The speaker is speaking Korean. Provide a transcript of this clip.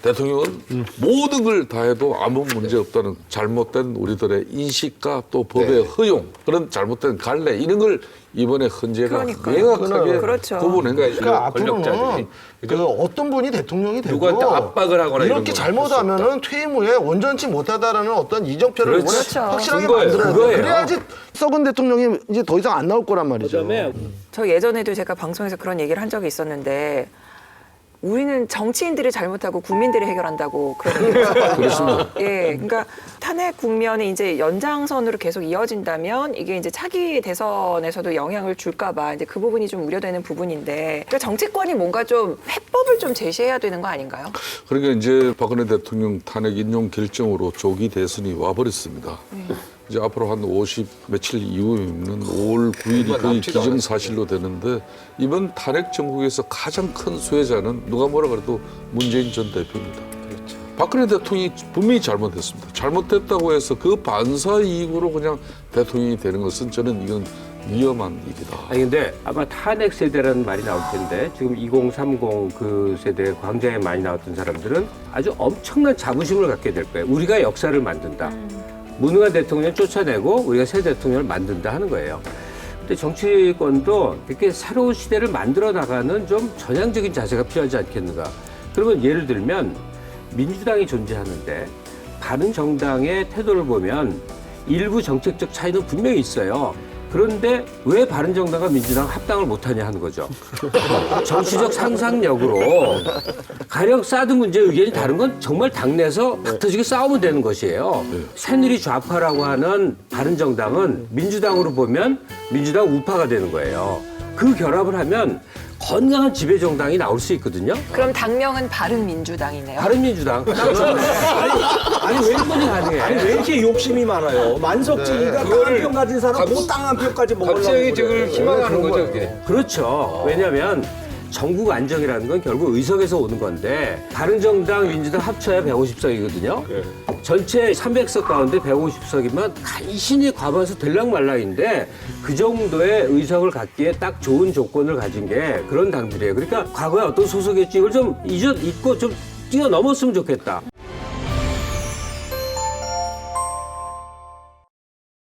대통령은 모든 걸 다 해도 아무 문제 없다는 잘못된 우리들의 인식과 또 법의 허용, 그런 잘못된 관례 이런 걸 이번에 헌재가 명확하게 그렇죠. 구분한 거예요. 그러니까 앞으로는 권력자들이. 그 어떤 분이 대통령이 되고 누구한테 압박을 하거나 이런 이렇게 건 잘못하면은 퇴임 후에 원전치 못하다라는 어떤 이정표를 그렇지. 이번에 그렇죠. 확실하게 그거예요. 만들어야 그거예요. 돼. 그래야지 썩은 대통령이 이제 더 이상 안 나올 거란 말이죠. 저 예전에도 제가 방송에서 그런 얘기를 한 적이 있었는데 우리는 정치인들이 잘못하고 국민들이 해결한다고 그런 얘기를 했거든요. 예, 그러니까 탄핵 국면이 이제 연장선으로 계속 이어진다면 이게 이제 차기 대선에서도 영향을 줄까봐 이제 그 부분이 좀 우려되는 부분인데 그러니까 정치권이 뭔가 좀 해법을 좀 제시해야 되는 거 아닌가요? 그러니까 이제 박근혜 대통령 탄핵 인용 결정으로 조기 대선이 와버렸습니다. 이제 앞으로 한 50 며칠 이후에는 5월 9일이 거의 기정사실로 되는데 이번 탄핵 정국에서 가장 큰 수혜자는 누가 뭐라 그래도 문재인 전 대표입니다. 그렇죠. 박근혜 대통령이 분명히 잘못했습니다. 잘못했다고 해서 그 반사 이익으로 그냥 대통령이 되는 것은 저는 이건 위험한 일이다. 아니 근데 아마 탄핵 세대라는 말이 나올 텐데 지금 2030 그 세대 광장에 많이 나왔던 사람들은 아주 엄청난 자부심을 갖게 될 거예요. 우리가 역사를 만든다. 무능한 대통령을 쫓아내고 우리가 새 대통령을 만든다 하는 거예요. 근데 정치권도 이렇게 새로운 시대를 만들어 나가는 좀 전향적인 자세가 필요하지 않겠는가. 그러면 예를 들면 민주당이 존재하는데 바른정당의 태도를 보면 일부 정책적 차이는 분명히 있어요. 그런데 왜 바른정당과 민주당 합당을 못하냐 하는 거죠. 정치적 상상력으로 가령 사드 문제 의견이 다른 건 정말 당내에서 막 터지게 싸우면 되는 것이에요. 새누리 좌파라고 하는 바른정당은 민주당으로 보면 민주당 우파가 되는 거예요. 그 결합을 하면 건강한 지배정당이 나올 수 있거든요. 그럼 당명은 바른민주당이네요. 바른민주당. 아니 왜 이번이 가능해? 아니 왜 이렇게 욕심이 많아요? 만석진이가 땅 한 편 가진 사람 그 땅 한 편까지 먹으려고 갑자기 그래. 지금 희망하는 거죠, 그게. 그렇죠. 왜냐하면 전국 안정이라는 건 결국 의석에서 오는 건데 바른정당, 민주당 합쳐야 150석이거든요. 전체 300석 가운데 150석이면 간신히 과반수 들락말락인데 그 정도의 의석을 갖기에 딱 좋은 조건을 가진 게 그런 당들이에요. 그러니까 과거에 어떤 소속이었지 이걸 좀 잊고 좀 뛰어넘었으면 좋겠다.